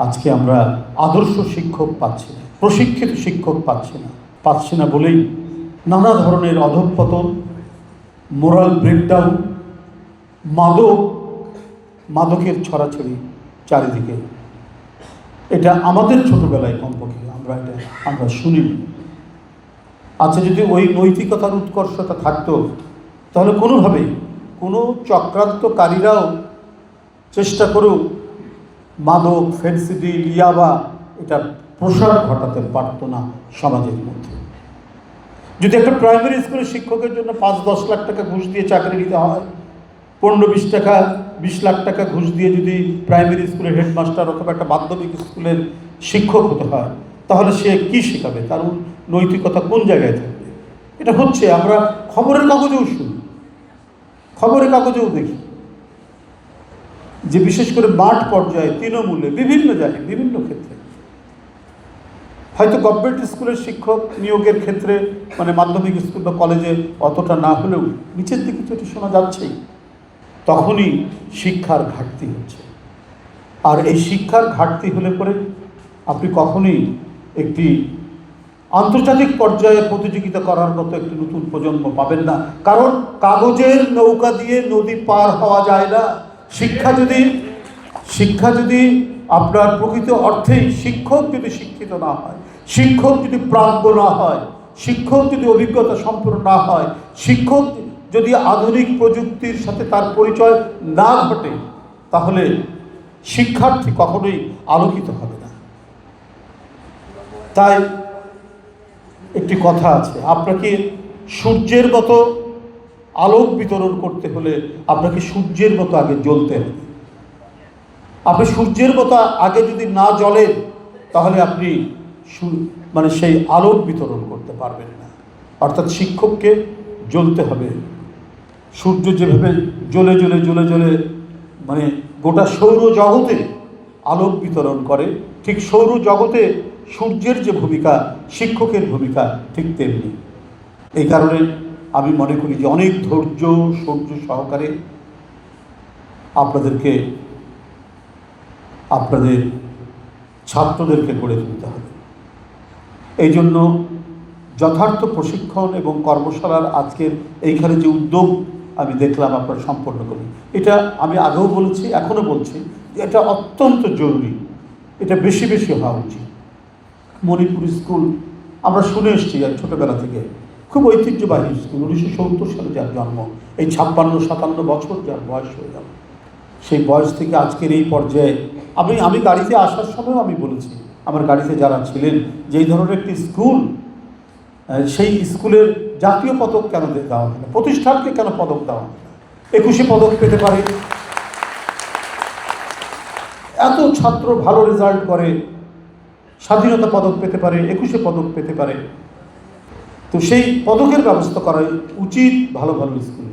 আজকে আমরা আদর্শ শিক্ষক পাচ্ছি না, প্রশিক্ষিত শিক্ষক পাচ্ছি না বলেই নানা ধরনের অধঃপতন, মোরাল ব্রেকডাউন, মাদকের ছড়াছড়ি চারিদিকে। এটা আমাদের ছোটবেলায় কমপক্ষে আমরা শুনিনি। আচ্ছা, যদি ওই নৈতিকতার উৎকর্ষতা থাকতো তাহলে কোনোভাবেই কোনো চক্রান্তকারীরাও চেষ্টা করুক মাদক, ফেন্সিডিল, ইয়াবা এটা প্রসার ঘটাতে পারতো না সমাজের মধ্যে। যদি একটা প্রাইমারি স্কুলের শিক্ষকের জন্য 5-10 লাখ টাকা ঘুষ দিয়ে চাকরি নিতে হয়, 15-20 টাকা 20 লাখ টাকা ঘুষ দিয়ে যদি প্রাইমারি স্কুলের হেডমাস্টার অথবা একটা মাধ্যমিক স্কুলের শিক্ষক হতে হয়, তাহলে সে কী শেখাবে? তার নৈতিকতা কোন জায়গায় থাকবে? এটা হচ্ছে, আমরা খবরের কাগজেও শুনি, খবরের কাগজেও দেখি যে বিশেষ করে মাঠ পর্যায়ে, তৃণমূলে, বিভিন্ন জায়গায়, বিভিন্ন ক্ষেত্রে, হয়তো গভর্নমেন্ট স্কুলের শিক্ষক নিয়োগের ক্ষেত্রে মানে মাধ্যমিক স্কুল বা কলেজে অতটা না হলেও নিচের দিকে তো এটা শোনা যাচ্ছেই, তখনই শিক্ষার ঘাটতি হচ্ছে। আর এই শিক্ষার ঘাটতি হলে পরে আপনি কখনোই একটি আন্তর্জাতিক পর্যায়ে প্রতিযোগিতা করার মতো একটি নতুন প্রজন্ম পাবেন না। কারণ কাগজের নৌকা দিয়ে নদী পার হওয়া যায় না। শিক্ষা যদি আপনার প্রকৃত অর্থেই, শিক্ষক যদি শিক্ষিত না হয়, শিক্ষক যদি প্রাজ্ঞ না হয়, শিক্ষক যদি অভিজ্ঞতা সম্পন্ন না হয়, শিক্ষক যদি আধুনিক প্রযুক্তির সাথে তার পরিচয় না ঘটে, তাহলে শিক্ষার্থী কখনোই আলোকিত হবে না। তাই একটি কথা আছে, আপনাকে সূর্যের মতো আলোক বিতরণ করতে হলে আপনাকে সূর্যের মতো আগে জ্বলতে হবে। আপনি সূর্যের মতো আগে যদি না জ্বলেন, তাহলে আপনি মানে সেই আলোক বিতরণ করতে পারবেন না। অর্থাৎ শিক্ষককে জ্বলতে হবে। সূর্য যেভাবে জ্বলে জ্বলে জ্বলে জ্বলে মানে গোটা সৌরজগতে আলোক বিতরণ করে, ঠিক সৌরজগতে সূর্যের যে ভূমিকা, শিক্ষকের ভূমিকা ঠিক তেমনি। এই কারণে আমি মনে করি যে অনেক ধৈর্য সহকারে আপনাদের ছাত্রদেরকে গড়ে তুলতে হবে। এই জন্য যথার্থ প্রশিক্ষণ এবং কর্মশালার আজকের এইখানে যে উদ্যোগ আমি দেখলাম আপনারা সম্পন্ন করি, এটা আমি আগেও বলেছি, এখনও বলছি যে এটা অত্যন্ত জরুরি, এটা বেশি বেশি হওয়া উচিত। মণিপুর স্কুল আমরা শুনে এসেছি ছোটোবেলা থেকে, খুব ঐতিহ্যবাহী স্কুল, 1970 সালে যার জন্ম, এই 56-57 বছর যার বয়স হয়ে গেল, সেই বয়স থেকে আজকের এই পর্যায়ে আমি গাড়িতে আসার সময়ও আমি বলেছি, আমার গাড়িতে যারা ছিলেন, যে এই ধরনের একটি স্কুল, সেই স্কুলের জাতীয় পদক কেন দেওয়া হয় না, প্রতিষ্ঠানকে কেন পদক দেওয়া হয় না? 21 পদক পেতে পারে, এত ছাত্র ভালো রেজাল্ট করে স্বাধীনতা পদক পেতে পারে, 21 পদক পেতে পারে। তো সেই পদকের ব্যবস্থা করা উচিত ভালো ভালো স্কুলে।